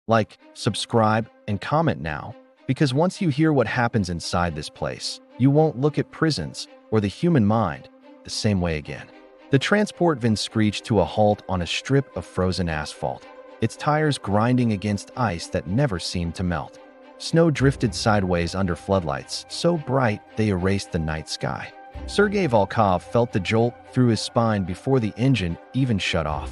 Like, subscribe, and comment now, because once you hear what happens inside this place, you won't look at prisons or the human mind the same way again. The transport van screeched to a halt on a strip of frozen asphalt, its tires grinding against ice that never seemed to melt. Snow drifted sideways under floodlights, so bright they erased the night sky. Sergei Volkov felt the jolt through his spine before the engine even shut off.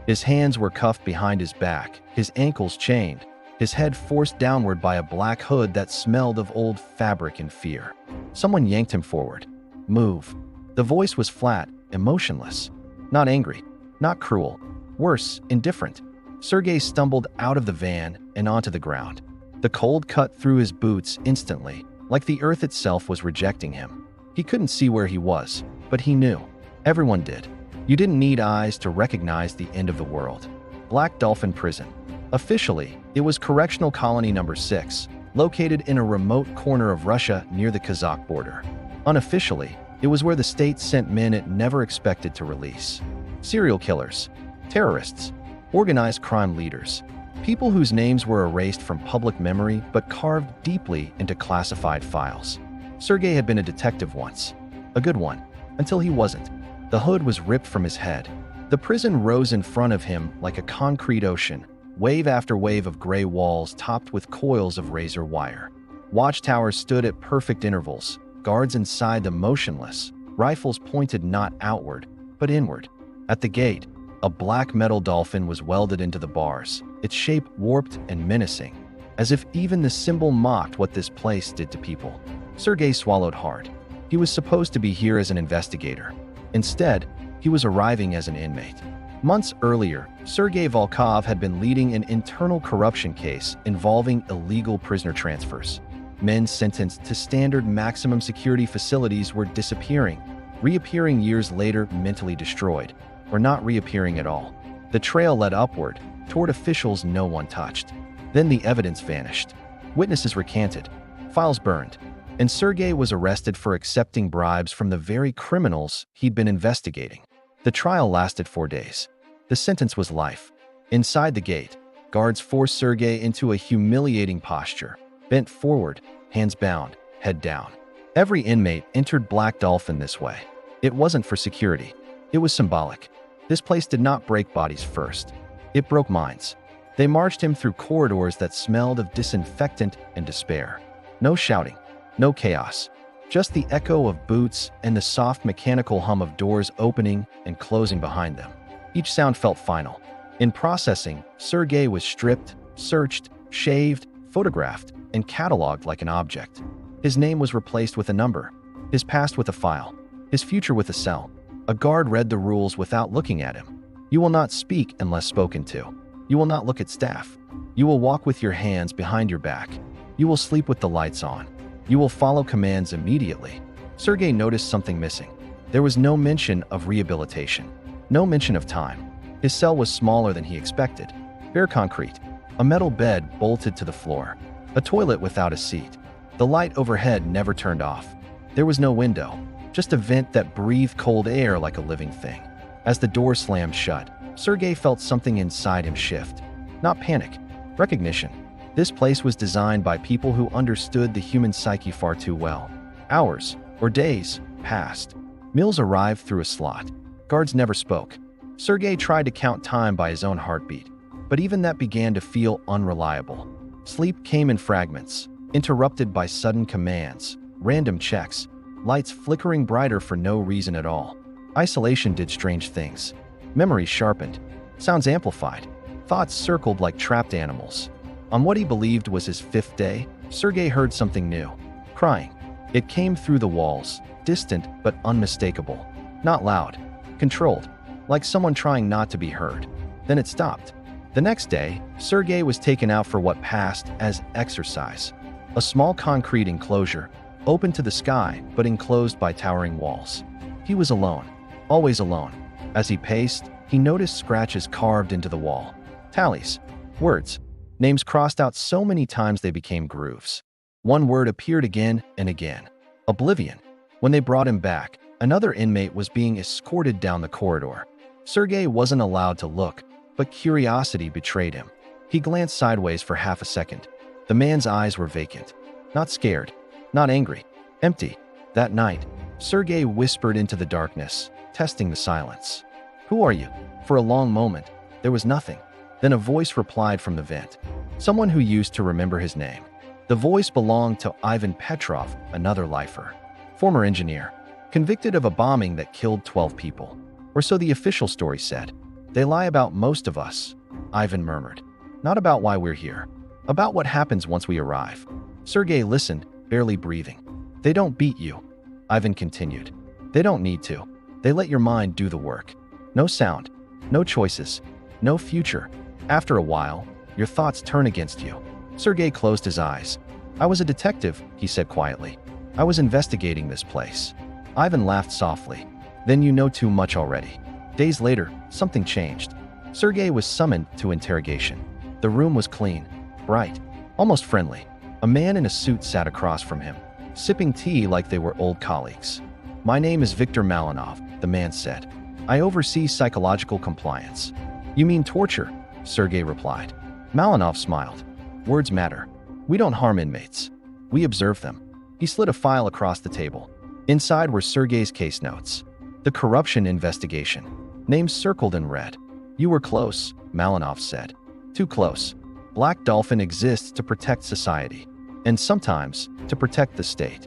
His hands were cuffed behind his back, his ankles chained, his head forced downward by a black hood that smelled of old fabric and fear. Someone yanked him forward. Move. The voice was flat, emotionless. Not angry, not cruel. Worse, indifferent. Sergei stumbled out of the van and onto the ground. The cold cut through his boots instantly, like the earth itself was rejecting him. He couldn't see where he was, but he knew. Everyone did. You didn't need eyes to recognize the end of the world. Black Dolphin Prison. Officially, it was Correctional Colony Number 6, located in a remote corner of Russia near the Kazakh border. Unofficially, it was where the state sent men it never expected to release. Serial killers, terrorists, organized crime leaders, people whose names were erased from public memory but carved deeply into classified files. Sergei had been a detective once. A good one, until he wasn't. The hood was ripped from his head. The prison rose in front of him like a concrete ocean, wave after wave of gray walls topped with coils of razor wire. Watchtowers stood at perfect intervals, guards inside them motionless, rifles pointed not outward, but inward. At the gate, a black metal dolphin was welded into the bars, its shape warped and menacing, as if even the symbol mocked what this place did to people. Sergei swallowed hard. He was supposed to be here as an investigator. Instead, he was arriving as an inmate. Months earlier, Sergei Volkov had been leading an internal corruption case involving illegal prisoner transfers. Men sentenced to standard maximum security facilities were disappearing, reappearing years later mentally destroyed, or not reappearing at all. The trail led upward, toward officials no one touched. Then the evidence vanished. Witnesses recanted, files burned, and Sergei was arrested for accepting bribes from the very criminals he'd been investigating. The trial lasted 4 days. The sentence was life. Inside the gate, guards forced Sergei into a humiliating posture, bent forward, hands bound, head down. Every inmate entered Black Dolphin this way. It wasn't for security. It was symbolic. This place did not break bodies first. It broke minds. They marched him through corridors that smelled of disinfectant and despair. No shouting, no chaos, just the echo of boots and the soft mechanical hum of doors opening and closing behind them. Each sound felt final. In processing, Sergei was stripped, searched, shaved, photographed, and cataloged like an object. His name was replaced with a number, his past with a file, his future with a cell. A guard read the rules without looking at him. You will not speak unless spoken to. You will not look at staff. You will walk with your hands behind your back. You will sleep with the lights on. You will follow commands immediately. Sergei noticed something missing. There was no mention of rehabilitation, no mention of time. His cell was smaller than he expected. Bare concrete, a metal bed bolted to the floor, a toilet without a seat. The light overhead never turned off. There was no window, just a vent that breathed cold air like a living thing. As the door slammed shut, Sergei felt something inside him shift. Not panic, recognition. This place was designed by people who understood the human psyche far too well. Hours, or days, passed. Meals arrived through a slot. Guards never spoke. Sergei tried to count time by his own heartbeat, but even that began to feel unreliable. Sleep came in fragments, interrupted by sudden commands, random checks, lights flickering brighter for no reason at all. Isolation did strange things. Memories sharpened, sounds amplified, thoughts circled like trapped animals. On what he believed was his 5th day, Sergei heard something new. Crying. It came through the walls, distant but unmistakable. Not loud, controlled, like someone trying not to be heard. Then it stopped. The next day, Sergei was taken out for what passed as exercise. A small concrete enclosure, open to the sky but enclosed by towering walls. He was alone, always alone. As he paced, he noticed scratches carved into the wall. Tallies, words, names crossed out so many times they became grooves. One word appeared again and again. Oblivion. When they brought him back, another inmate was being escorted down the corridor. Sergei wasn't allowed to look, but curiosity betrayed him. He glanced sideways for half a second. The man's eyes were vacant. Not scared, not angry, empty. That night, Sergei whispered into the darkness, testing the silence. "Who are you?" For a long moment, there was nothing. Then a voice replied from the vent. Someone who used to remember his name. The voice belonged to Ivan Petrov, another lifer. Former engineer. Convicted of a bombing that killed 12 people. Or so the official story said. "They lie about most of us," Ivan murmured. "Not about why we're here. About what happens once we arrive." Sergei listened, barely breathing. "They don't beat you," Ivan continued. "They don't need to. They let your mind do the work. No sound, no choices, no future. After a while, your thoughts turn against you." Sergei closed his eyes. "I was a detective," he said quietly. "I was investigating this place." Ivan laughed softly. "Then you know too much already." Days later, something changed. Sergei was summoned to interrogation. The room was clean, bright, almost friendly. A man in a suit sat across from him, sipping tea like they were old colleagues. "My name is Viktor Malinov," the man said. "I oversee psychological compliance." "You mean torture?" Sergei replied. Malinov smiled. "Words matter. We don't harm inmates. We observe them." He slid a file across the table. Inside were Sergei's case notes. The corruption investigation. Names circled in red. "You were close," Malinov said. "Too close. Black Dolphin exists to protect society. And sometimes, to protect the state."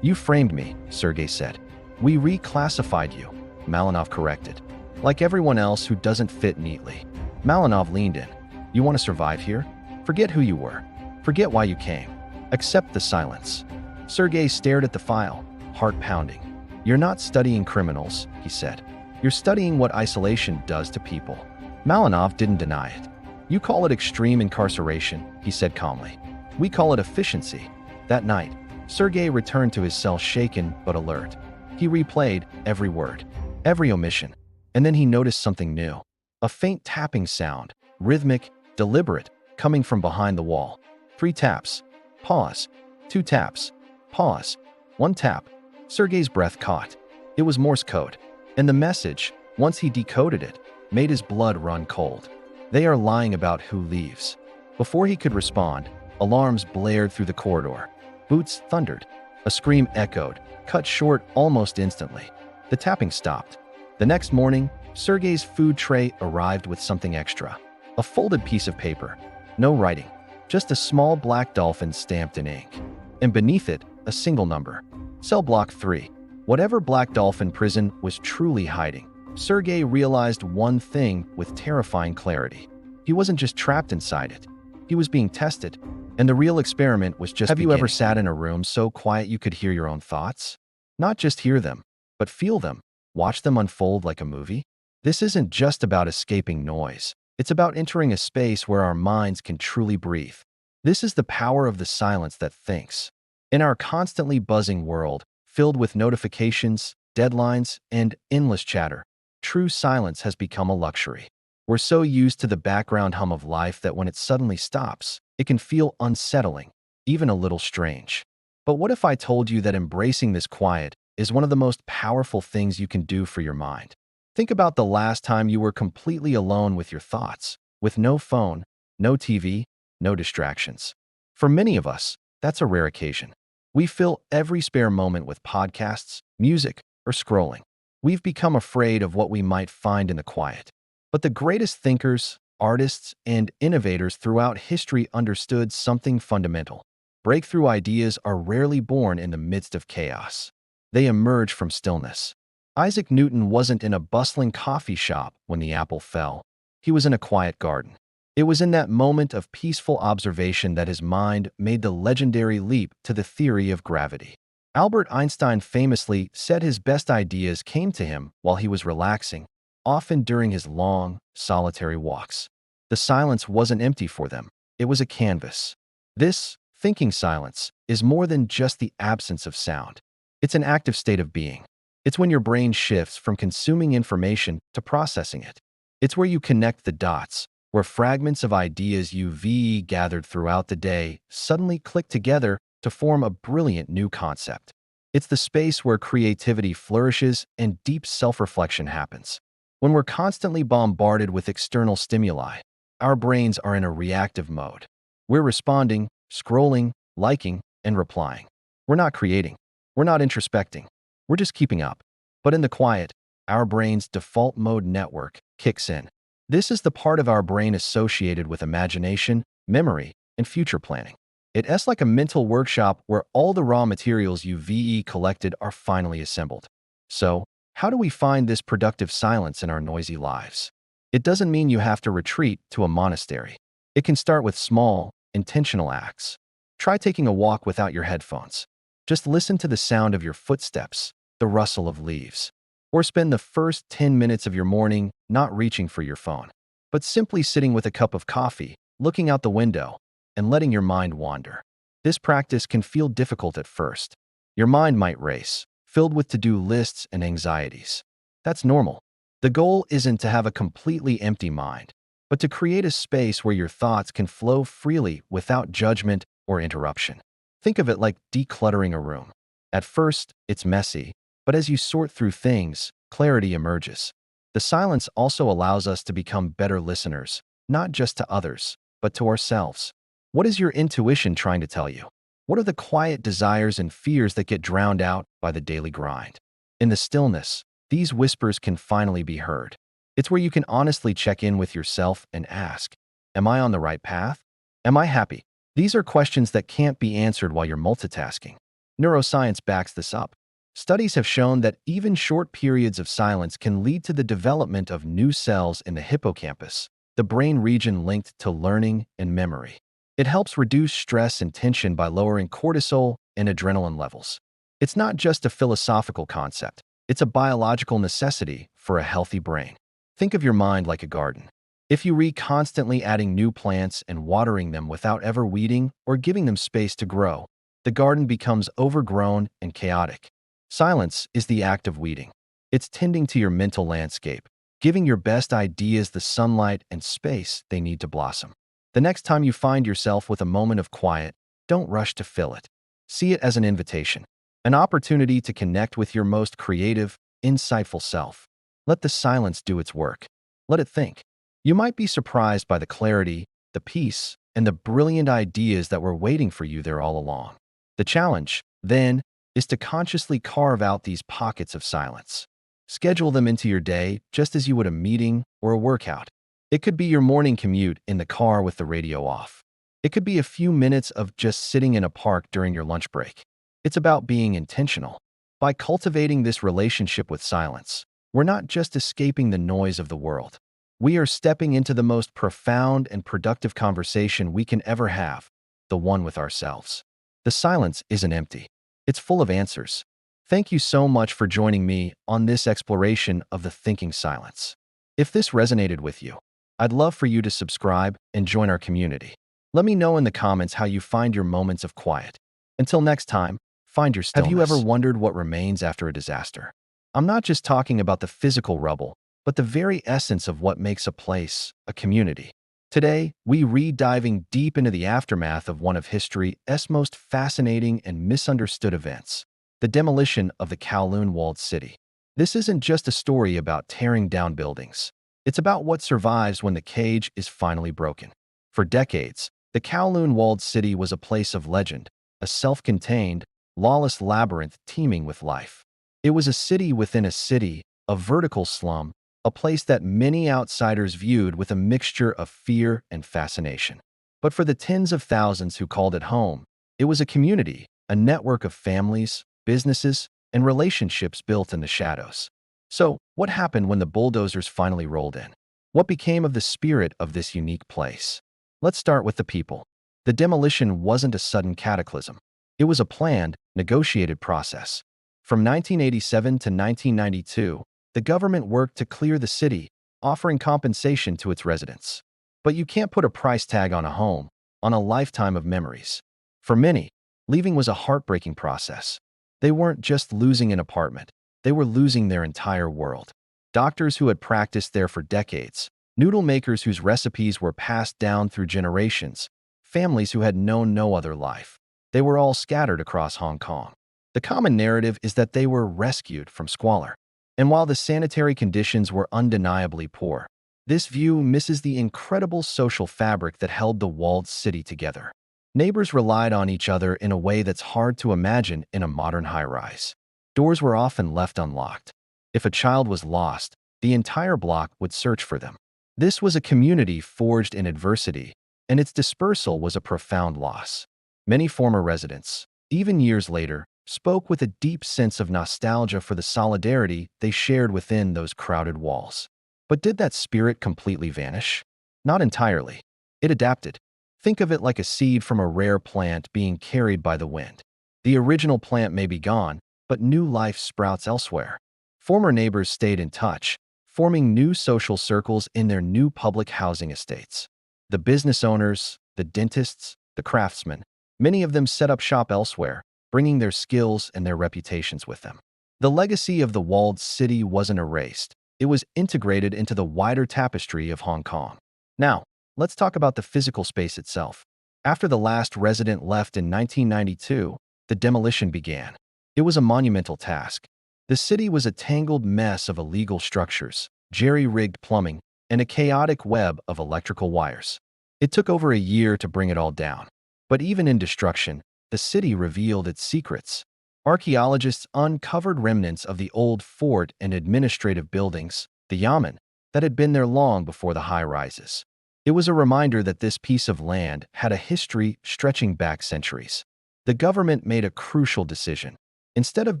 "You framed me," Sergei said. "We reclassified you," Malinov corrected. "Like everyone else who doesn't fit neatly." Malinov leaned in. "You want to survive here? Forget who you were. Forget why you came. Accept the silence." Sergei stared at the file, heart pounding. "You're not studying criminals," he said. "You're studying what isolation does to people." Malinov didn't deny it. "You call it extreme incarceration," he said calmly. "We call it efficiency." That night, Sergei returned to his cell shaken but alert. He replayed every word, every omission, and then he noticed something new. A faint tapping sound, rhythmic, deliberate, coming from behind the wall. 3 taps. Pause. 2 taps. Pause. 1 tap. Sergei's breath caught. It was Morse code. And the message, once he decoded it, made his blood run cold. "They are lying about who leaves." Before he could respond, alarms blared through the corridor. Boots thundered. A scream echoed, cut short almost instantly. The tapping stopped. The next morning, Sergei's food tray arrived with something extra. A folded piece of paper. No writing. Just a small black dolphin stamped in ink. And beneath it, a single number. Cell block 3. Whatever Black Dolphin Prison was truly hiding, Sergei realized one thing with terrifying clarity. He wasn't just trapped inside it. He was being tested. And the real experiment was just beginning. Have you ever sat in a room so quiet you could hear your own thoughts? Not just hear them, but feel them, watch them unfold like a movie? This isn't just about escaping noise. It's about entering a space where our minds can truly breathe. This is the power of the silence that thinks. In our constantly buzzing world, filled with notifications, deadlines, and endless chatter, true silence has become a luxury. We're so used to the background hum of life that when it suddenly stops, it can feel unsettling, even a little strange. But what if I told you that embracing this quiet is one of the most powerful things you can do for your mind? Think about the last time you were completely alone with your thoughts, with no phone, no TV, no distractions. For many of us, that's a rare occasion. We fill every spare moment with podcasts, music, or scrolling. We've become afraid of what we might find in the quiet. But the greatest thinkers, artists, and innovators throughout history understood something fundamental. Breakthrough ideas are rarely born in the midst of chaos. They emerge from stillness. Isaac Newton wasn't in a bustling coffee shop when the apple fell. He was in a quiet garden. It was in that moment of peaceful observation that his mind made the legendary leap to the theory of gravity. Albert Einstein famously said his best ideas came to him while he was relaxing, often during his long, solitary walks. The silence wasn't empty for them. It was a canvas. This, thinking silence, is more than just the absence of sound. It's an active state of being. It's when your brain shifts from consuming information to processing it. It's where you connect the dots, where fragments of ideas you've gathered throughout the day suddenly click together to form a brilliant new concept. It's the space where creativity flourishes and deep self-reflection happens. When we're constantly bombarded with external stimuli, our brains are in a reactive mode. We're responding, scrolling, liking, and replying. We're not creating. We're not introspecting. We're just keeping up. But in the quiet, our brain's default mode network kicks in. This is the part of our brain associated with imagination, memory, and future planning. It's like a mental workshop where all the raw materials you've collected are finally assembled. So, how do we find this productive silence in our noisy lives? It doesn't mean you have to retreat to a monastery. It can start with small, intentional acts. Try taking a walk without your headphones. Just listen to the sound of your footsteps, the rustle of leaves. Or spend the first 10 minutes of your morning not reaching for your phone, but simply sitting with a cup of coffee, looking out the window, and letting your mind wander. This practice can feel difficult at first. Your mind might race, filled with to-do lists and anxieties. That's normal. The goal isn't to have a completely empty mind, but to create a space where your thoughts can flow freely without judgment or interruption. Think of it like decluttering a room. At first, it's messy, but as you sort through things, clarity emerges. The silence also allows us to become better listeners, not just to others, but to ourselves. What is your intuition trying to tell you? What are the quiet desires and fears that get drowned out by the daily grind? In the stillness, these whispers can finally be heard. It's where you can honestly check in with yourself and ask, am I on the right path? Am I happy? These are questions that can't be answered while you're multitasking. Neuroscience backs this up. Studies have shown that even short periods of silence can lead to the development of new cells in the hippocampus, the brain region linked to learning and memory. It helps reduce stress and tension by lowering cortisol and adrenaline levels. It's not just a philosophical concept. It's a biological necessity for a healthy brain. Think of your mind like a garden. If you constantly adding new plants and watering them without ever weeding or giving them space to grow, the garden becomes overgrown and chaotic. Silence is the act of weeding. It's tending to your mental landscape, giving your best ideas the sunlight and space they need to blossom. The next time you find yourself with a moment of quiet, don't rush to fill it. See it as an invitation, an opportunity to connect with your most creative, insightful self. Let the silence do its work. Let it think. You might be surprised by the clarity, the peace, and the brilliant ideas that were waiting for you there all along. The challenge, then, is to consciously carve out these pockets of silence. Schedule them into your day just as you would a meeting or a workout. It could be your morning commute in the car with the radio off. It could be a few minutes of just sitting in a park during your lunch break. It's about being intentional. By cultivating this relationship with silence, we're not just escaping the noise of the world. We are stepping into the most profound and productive conversation we can ever have, the one with ourselves. The silence isn't empty. It's full of answers. Thank you so much for joining me on this exploration of the thinking silence. If this resonated with you, I'd love for you to subscribe and join our community. Let me know in the comments how you find your moments of quiet. Until next time, find your stillness. Have you ever wondered what remains after a disaster? I'm not just talking about the physical rubble, but the very essence of what makes a place, a community. Today, we diving deep into the aftermath of one of history's most fascinating and misunderstood events, the demolition of the Kowloon-walled city. This isn't just a story about tearing down buildings. It's about what survives when the cage is finally broken. For decades, the Kowloon-walled city was a place of legend, a self-contained, lawless labyrinth teeming with life. It was a city within a city, a vertical slum, a place that many outsiders viewed with a mixture of fear and fascination. But for the tens of thousands who called it home, it was a community, a network of families, businesses, and relationships built in the shadows. So, what happened when the bulldozers finally rolled in? What became of the spirit of this unique place? Let's start with the people. The demolition wasn't a sudden cataclysm. It was a planned, negotiated process. From 1987 to 1992, the government worked to clear the city, offering compensation to its residents. But you can't put a price tag on a home, on a lifetime of memories. For many, leaving was a heartbreaking process. They weren't just losing an apartment. They were losing their entire world. Doctors who had practiced there for decades, noodle makers whose recipes were passed down through generations, families who had known no other life. They were all scattered across Hong Kong. The common narrative is that they were rescued from squalor. And while the sanitary conditions were undeniably poor, This view misses the incredible social fabric that held the walled city together. Neighbors relied on each other in a way that's hard to imagine in a modern high-rise. Doors were often left unlocked. If a child was lost, the entire block would search for them. This was a community forged in adversity, and its dispersal was a profound loss. Many former residents, even years later, spoke with a deep sense of nostalgia for the solidarity they shared within those crowded walls. But did that spirit completely vanish? Not entirely. It adapted. Think of it like a seed from a rare plant being carried by the wind. The original plant may be gone, but new life sprouts elsewhere. Former neighbors stayed in touch, forming new social circles in their new public housing estates. The business owners, the dentists, the craftsmen, many of them set up shop elsewhere, bringing their skills and their reputations with them. The legacy of the walled city wasn't erased. It was integrated into the wider tapestry of Hong Kong. Now, let's talk about the physical space itself. After the last resident left in 1992, the demolition began. It was a monumental task. The city was a tangled mess of illegal structures, jerry-rigged plumbing, and a chaotic web of electrical wires. It took over a year to bring it all down. But even in destruction, the city revealed its secrets. Archaeologists uncovered remnants of the old fort and administrative buildings, the yamen, that had been there long before the high-rises. It was a reminder that this piece of land had a history stretching back centuries. The government made a crucial decision. Instead of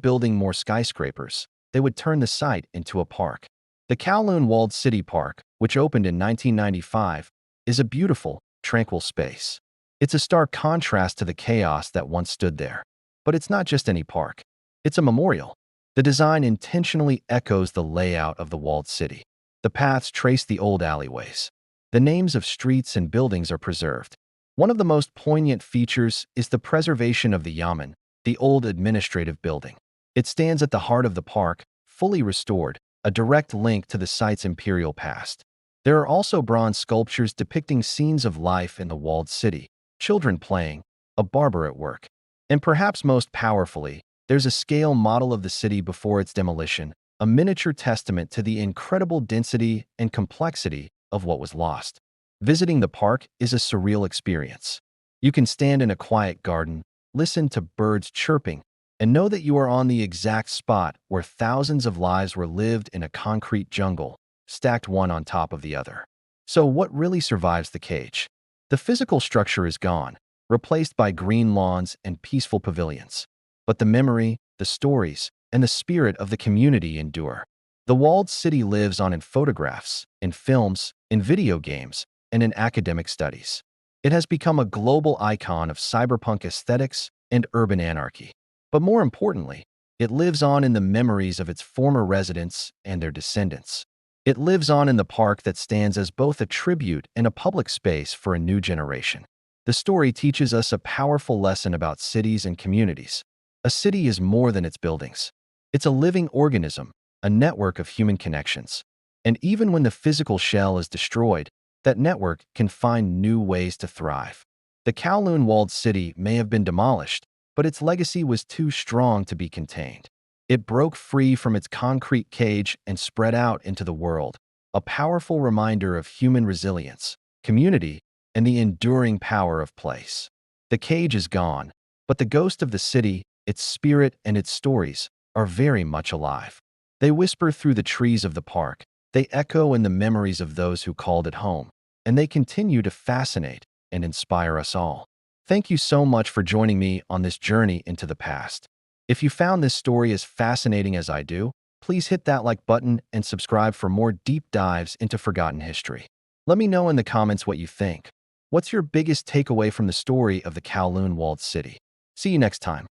building more skyscrapers, they would turn the site into a park. The Kowloon Walled City Park, which opened in 1995, is a beautiful, tranquil space. It's a stark contrast to the chaos that once stood there. But it's not just any park. It's a memorial. The design intentionally echoes the layout of the walled city. The paths trace the old alleyways. The names of streets and buildings are preserved. One of the most poignant features is the preservation of the yamen, the old administrative building. It stands at the heart of the park, fully restored, a direct link to the site's imperial past. There are also bronze sculptures depicting scenes of life in the walled city, children playing, a barber at work. And perhaps most powerfully, there's a scale model of the city before its demolition, a miniature testament to the incredible density and complexity of what was lost. Visiting the park is a surreal experience. You can stand in a quiet garden, listen to birds chirping, and know that you are on the exact spot where thousands of lives were lived in a concrete jungle, stacked one on top of the other. So what really survives the cage? The physical structure is gone, replaced by green lawns and peaceful pavilions. But the memory, the stories, and the spirit of the community endure. The walled city lives on in photographs, in films, in video games, and in academic studies. It has become a global icon of cyberpunk aesthetics and urban anarchy. But more importantly, it lives on in the memories of its former residents and their descendants. It lives on in the park that stands as both a tribute and a public space for a new generation. The story teaches us a powerful lesson about cities and communities. A city is more than its buildings. It's a living organism, a network of human connections. And even when the physical shell is destroyed, that network can find new ways to thrive. The Kowloon Walled City may have been demolished, but its legacy was too strong to be contained. It broke free from its concrete cage and spread out into the world, a powerful reminder of human resilience, community, and the enduring power of place. The cage is gone, but the ghost of the city, its spirit, and its stories are very much alive. They whisper through the trees of the park, they echo in the memories of those who called it home, and they continue to fascinate and inspire us all. Thank you so much for joining me on this journey into the past. If you found this story as fascinating as I do, please hit that like button and subscribe for more deep dives into forgotten history. Let me know in the comments what you think. What's your biggest takeaway from the story of the Kowloon Walled City? See you next time.